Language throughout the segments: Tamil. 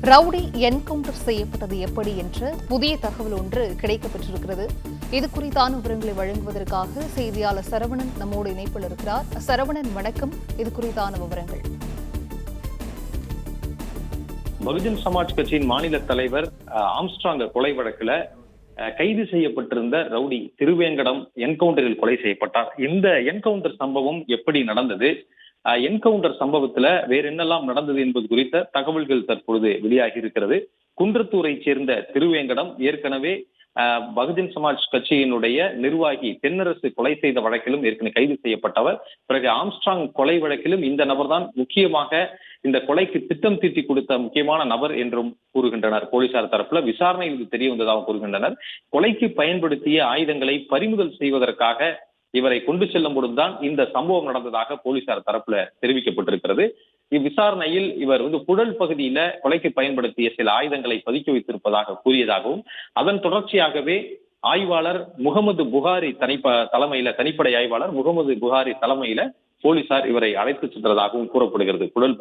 ரவுடி என்கவுண்டர் செய்யப்பட்டது எப்படி என்ற புதிய தகவல் ஒன்று கிடைக்கப்பெற்றிருக்கிறது. இது குறித்தான விவரங்களை வழங்குவதற்காக செய்தியாளர் சரவணன் நம்மோடு இணைப்பில் இருக்கிறார். சரவணன், வணக்கம். இது குறித்தான விவரங்கள். பகுஜன் சமாஜ் கட்சியின் மாநில தலைவர் ஆம்ஸ்ட்ராங் கொலை வழக்குல கைது செய்யப்பட்டிருந்த ரவுடி திருவேங்கடம் என்கவுண்டரில் கொலை செய்யப்பட்டார். இந்த என்கவுண்டர் சம்பவம் எப்படி நடந்தது, என்கவுண்டர் சம்பவத்துல வேற என்னெல்லாம் நடந்தது என்பது குறித்த தகவல்கள் தற்பொழுது வெளியாகி இருக்கிறது. குன்றத்தூரை சேர்ந்த திருவேங்கடம் ஏற்கனவே பகுஜன் சமாஜ் கட்சியினுடைய நிர்வாகி தென்னரசு கொலை செய்த வழக்கிலும் ஏற்கனவே கைது செய்யப்பட்டவர். பிறகு ஆம்ஸ்ட்ராங் கொலை வழக்கிலும் இந்த நபர் தான் முக்கியமாக இந்த கொலைக்கு திட்டம் தீட்டி கொடுத்த முக்கியமான நபர் என்றும் கூறுகின்றனர். போலீசார் தரப்புல விசாரணையில் இது தெரிய வந்ததாக கூறுகின்றனர். கொலைக்கு பயன்படுத்திய ஆயுதங்களை பறிமுதல் செய்வதற்காக இவரை கொண்டு செல்லும் பொழுதுதான் இந்த சம்பவம் நடந்ததாக போலீசார் தரப்புல தெரிவிக்கப்பட்டிருக்கிறது. இவ்விசாரணையில் இவர் புழல் பகுதியில கொலைக்கு பயன்படுத்திய சில ஆயுதங்களை பதுக்கி வைத்திருப்பதாக கூறியதாகவும், அதன் தொடர்ச்சியாகவே ஆய்வாளர் முகமது புகாரி தலைமையில தனிப்படை ஆய்வாளர் முகமது புகாரி தலைமையில போலீசார் இவரை அழைத்து சென்றதாகவும் கூறப்படுகிறது. புழல்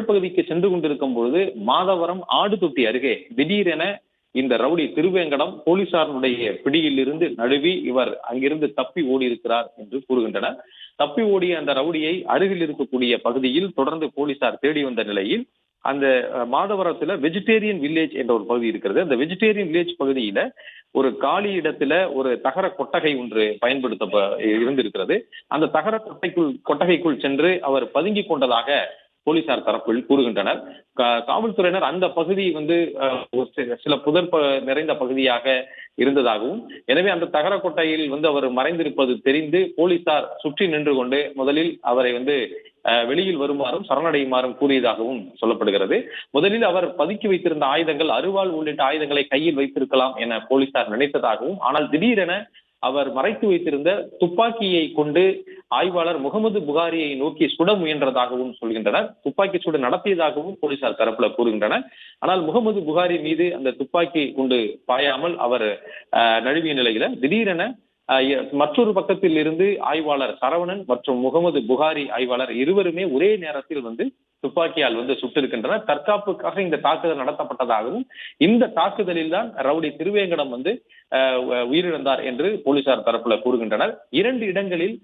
பகுதிக்கு சென்று கொண்டிருக்கும் பொழுது மாதவரம் ஆடுதொட்டி அருகே திடீரென இந்த ரவுடி திருவேங்கடம் போலீசாருடைய பிடியில் இருந்து நழுவி இவர் அங்கிருந்து தப்பி ஓடி இருக்கிறார் என்று கூறுகின்றனர். தப்பி ஓடிய அந்த ரவுடியை அருகில் இருக்கக்கூடிய பகுதியில் தொடர்ந்து போலீசார் தேடி வந்த நிலையில் அந்த மாதவரத்துல வெஜிடேரியன் வில்லேஜ் என்ற ஒரு பகுதி இருக்கிறது. அந்த வெஜிடேரியன் வில்லேஜ் பகுதியில ஒரு காலி இடத்துல ஒரு தகர கொட்டகை ஒன்று இருந்திருக்கிறது. அந்த தகர கொட்டகைக்குள் சென்று அவர் பதுங்கி கொண்டதாக போலீசார் தரப்பில் கூறுகின்றனர். காவல்துறையினர் அந்த பகுதி சில புதர் நிறைந்த பகுதியாக இருந்ததாகவும், எனவே அந்த தகர கொட்டையில் அவர் மறைந்திருப்பது தெரிந்து போலீசார் சுற்றி நின்று கொண்டு முதலில் அவரை வெளியில் வருமாறும் சரணடையுமாறும் கூறியதாகவும் சொல்லப்படுகிறது. முதலில் அவர் பதுக்கி வைத்திருந்த ஆயுதங்கள் அருவாள் உள்ளிட்ட ஆயுதங்களை கையில் வைத்திருக்கலாம் என போலீசார் நினைத்ததாகவும், ஆனால் திடீரென அவர் மறைத்து வைத்திருந்த துப்பாக்கியை கொண்டு ஆய்வாளர் முகமது புகாரியை நோக்கி சுட முயன்றதாகவும் சொல்கின்றனர். துப்பாக்கி சூடு நடத்தியதாகவும் போலீசார் தரப்புல கூறுகின்றனர். ஆனால் முகமது புகாரி மீது அந்த துப்பாக்கி கொண்டு பாயாமல் அவர் நழுவிய நிலையில திடீரென மற்றொரு பக்கத்தில் இருந்து ஆய்வாளர் சரவணன் மற்றும் முகமது புகாரி ஆய்வாளர் இருவருமே ஒரே நேரத்தில் துப்பாக்கியால் சுட்டிருக்கின்றனர். தற்காப்புக்காக இந்த தாக்குதல் நடத்தப்பட்டதாகவும், இந்த தாக்குதலில் தான் ரவுடி திருவேங்கடம் உயிரிழந்தார் என்று போலீசார் தரப்புல கூறுகின்றனர். 2 இடங்களில்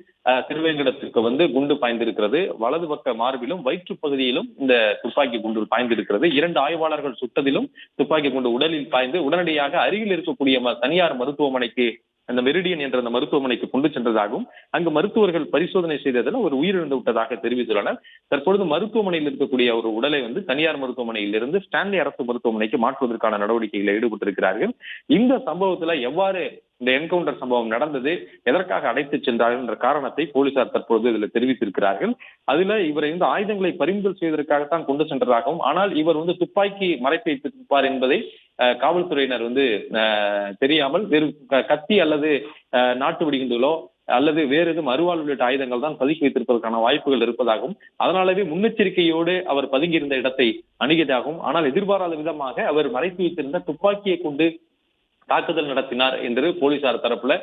திருவேங்கடத்திற்கு குண்டு பாய்ந்திருக்கிறது. வலது பக்க மார்பிலும் வயிற்று பகுதியிலும் இந்த துப்பாக்கி குண்டு பாய்ந்திருக்கிறது. 2 ஆய்வாளர்கள் சுட்டதிலும் துப்பாக்கி குண்டு உடலில் பாய்ந்து உடனடியாக அருகில் இருக்கக்கூடிய தனியார் மருத்துவமனைக்கு, அந்த மெரிடியன் என்ற அந்த மருத்துவமனைக்கு கொண்டு சென்றதாகவும், அங்கு மருத்துவர்கள் பரிசோதனை செய்ததில் ஒரு உயிரிழந்து விட்டதாக தெரிவித்துள்ளனர். தற்பொழுது மருத்துவமனையில் இருக்கக்கூடிய ஒரு உடலை தனியார் மருத்துவமனையில் இருந்து ஸ்டான்லி அரசு மருத்துவமனைக்கு மாற்றுவதற்கான நடவடிக்கைகளில் ஈடுபட்டிருக்கிறார்கள். இந்த சம்பவத்துல எவ்வாறு இந்த என்கவுண்டர் சம்பவம் நடந்தது, எதற்காக அழைத்து சென்றார்கள் என்ற காரணத்தை போலீசார் தற்போது இதில் தெரிவித்திருக்கிறார்கள். அதுல இவரை ஆயுதங்களை பறிமுதல் செய்வதற்காகத்தான் கொண்டு சென்றதாகவும், ஆனால் இவர் துப்பாக்கி மறைத்து வைத்திருப்பார் என்பதை காவல்துறையினர் தெரியாமல் வேறு கத்தி அல்லது நாட்டு வெடிகுண்டுகளோ அல்லது வேறு எதுவும் அருவாள் உள்ளிட்ட ஆயுதங்கள் தான் பதுக்கி வைத்திருப்பதற்கான வாய்ப்புகள் இருப்பதாகவும், அதனாலவே முன்னெச்சரிக்கையோடு அவர் பதுங்கியிருந்த இடத்தை அணுகியதாகவும், ஆனால் எதிர்பாராத விதமாக அவர் மறைத்து வைத்திருந்த துப்பாக்கியை கொண்டு தாக்குதல் நடத்தினார் என்று போலீசார் தரப்புல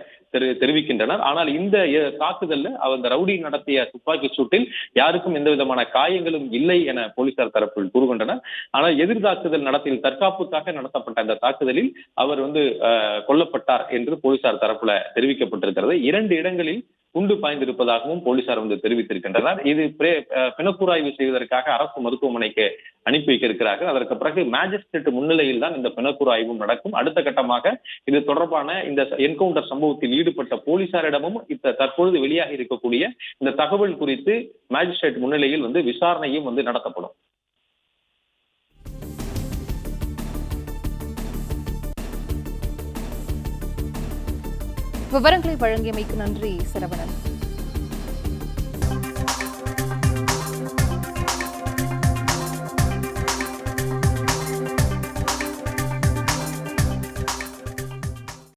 தெரிவிக்கின்றனர். ஆனால் இந்த தாக்குதல்ல அந்த ரவுடி நடத்திய துப்பாக்கி சூட்டில் யாருக்கும் எந்த விதமான காயங்களும் இல்லை என போலீசார் தரப்பில் கூறுகின்றனர். ஆனால் எதிர் தாக்குதல் தற்காப்புக்காக நடத்தப்பட்ட அந்த தாக்குதலில் அவர் கொல்லப்பட்டார் என்று போலீசார் தரப்புல தெரிவிக்கப்பட்டிருக்கிறது. 2 இடங்களில் குண்டு பாய்ந்திருப்பதாகவும் போலீசார் தெரிவித்திருக்கின்றனர். இது பிணக்கூறாய்வு செய்வதற்காக அரசு மருத்துவமனைக்கு அனுப்பி வைக்க இருக்கிறார்கள். அதற்கு பிறகு மேஜிஸ்ட்ரேட் முன்னிலையில் தான் இந்த பிணக்கூறாய்வும் நடக்கும். அடுத்த கட்டமாக இது தொடர்பான இந்த என்கவுண்டர் சம்பவத்தில் ஈடுபட்ட போலீசாரிடமும் தற்பொழுது வெளியாக இருக்கக்கூடிய இந்த தகவல் குறித்து மேஜிஸ்ட்ரேட் முன்னிலையில் விசாரணையும் நடத்தப்படும். விவரங்களை வழங்கியமைக்கு நன்றி சரவணன்.